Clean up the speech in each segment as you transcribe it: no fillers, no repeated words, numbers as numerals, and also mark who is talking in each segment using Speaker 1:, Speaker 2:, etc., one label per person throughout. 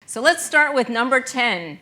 Speaker 1: So let's start with number 10.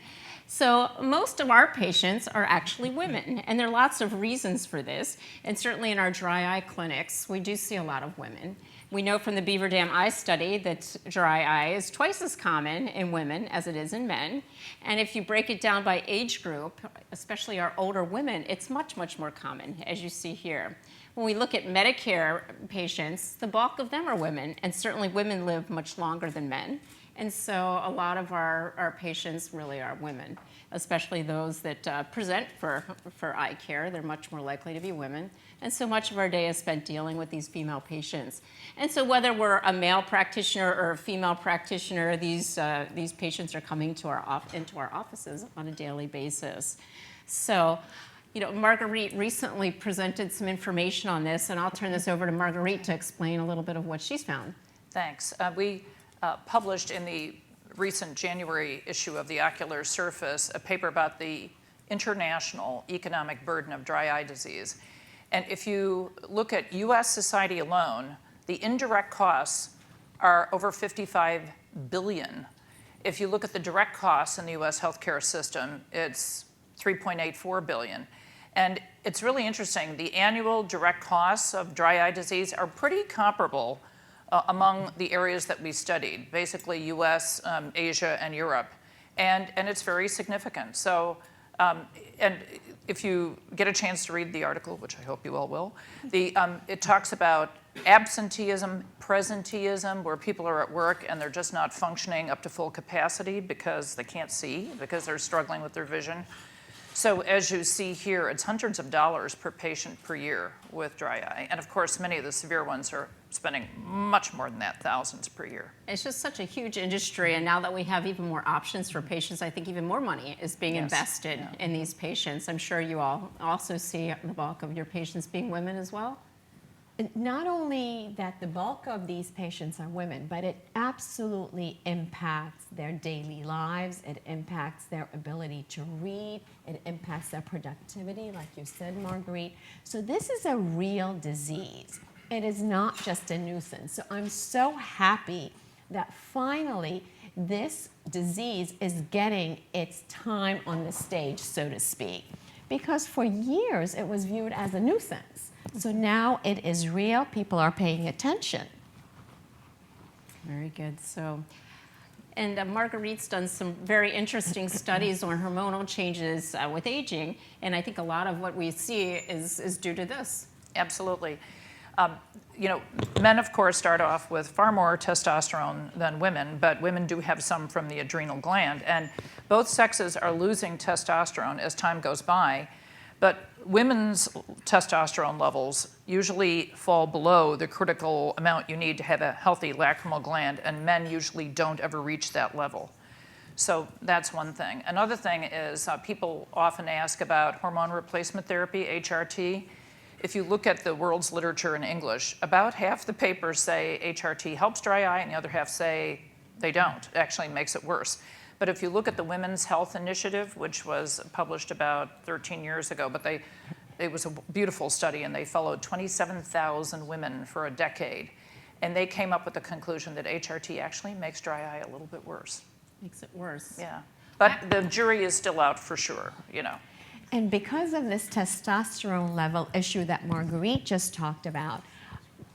Speaker 1: So most of our patients are actually women, and there are lots of reasons for this. And certainly in our dry eye clinics, we do see a lot of women. We know from the Beaver Dam Eye Study that dry eye is twice as common in women as it is in men. And if you break it down by age group, especially our older women, it's much, much more common, as you see here. When we look at Medicare patients, the bulk of them are women, and certainly women live much longer than men. And so a lot of our patients really are women, especially those that present for eye care. They're much more likely to be women. And so much of our day is spent dealing with these female patients. And so whether we're a male practitioner or a female practitioner, these patients are coming to into our offices on a daily basis. So, Marguerite recently presented some information on this, and I'll turn this over to Marguerite to explain a little bit of what she's found.
Speaker 2: Thanks. We published in the recent January issue of the Ocular Surface a paper about the international economic burden of dry eye disease. And if you look at US society alone, the indirect costs are over $55 billion. If you look at the direct costs in the US healthcare system, it's $3.84 billion. And it's really interesting. The annual direct costs of dry eye disease are pretty comparable among the areas that we studied, basically US, Asia, and Europe. And it's very significant. So, and if you get a chance to read the article, which I hope you all will, it talks about absenteeism, presenteeism, where people are at work and they're just not functioning up to full capacity because they can't see, because they're struggling with their vision. So as you see here, it's hundreds of dollars per patient per year with dry eye. And of course, many of the severe ones are spending much more than that, thousands per year.
Speaker 1: It's just such a huge industry, and now that we have even more options for patients, I think even more money is being invested in these patients. I'm sure you all also see the bulk of your patients being women as well.
Speaker 3: Not only that the bulk of these patients are women, but it absolutely impacts their daily lives. It impacts their ability to read. It impacts their productivity, like you said, Marguerite. So this is a real disease. It is not just a nuisance. So I'm so happy that finally this disease is getting its time on the stage, so to speak, because for years it was viewed as a nuisance. So now it is real. People are paying attention.
Speaker 1: Very good. So, and Marguerite's done some very interesting studies on hormonal changes with aging, and I think a lot of what we see is due to this.
Speaker 2: Absolutely. Men, of course, start off with far more testosterone than women, but women do have some from the adrenal gland. And both sexes are losing testosterone as time goes by, but women's testosterone levels usually fall below the critical amount you need to have a healthy lacrimal gland, and men usually don't ever reach that level. So that's one thing. Another thing is people often ask about hormone replacement therapy, HRT. If you look at the world's literature in English, about half the papers say HRT helps dry eye, and the other half say they don't. It actually makes it worse. But if you look at the Women's Health Initiative, which was published about 13 years ago, but it was a beautiful study, and they followed 27,000 women for a decade. And they came up with the conclusion that HRT actually makes dry eye a little bit worse.
Speaker 1: Makes it worse.
Speaker 2: Yeah. But the jury is still out for sure,
Speaker 3: And because of this testosterone level issue that Marguerite just talked about,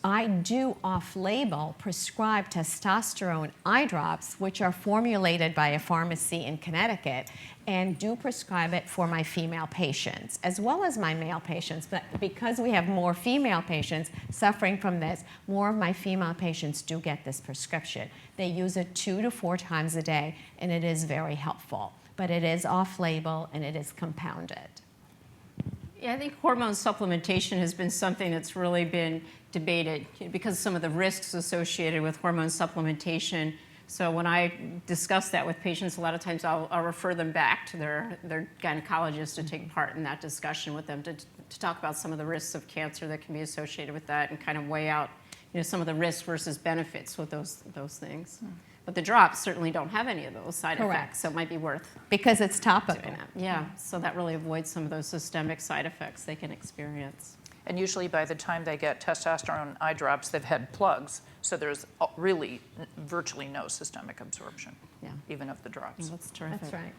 Speaker 3: I do off-label prescribe testosterone eye drops, which are formulated by a pharmacy in Connecticut, and do prescribe it for my female patients, as well as my male patients. But because we have more female patients suffering from this, more of my female patients do get this prescription. They use it 2 to 4 times a day, and it is very helpful. But it is off-label, and it is compounded.
Speaker 1: Yeah, I think hormone supplementation has been something that's really been debated because of some of the risks associated with hormone supplementation. So when I discuss that with patients, a lot of times I'll refer them back to their gynecologist to take part in that discussion with them to talk about some of the risks of cancer that can be associated with that and kind of weigh out some of the risks versus benefits with those things. But the drops certainly don't have any of those side effects, so it might be worth
Speaker 3: because it's topical.
Speaker 1: Yeah, so that really avoids some of those systemic side effects they can experience.
Speaker 2: And usually by the time they get testosterone eye drops, they've had plugs. So there's really virtually no systemic absorption,
Speaker 3: Yeah.
Speaker 2: even of the drops.
Speaker 1: That's terrific.
Speaker 3: That's right.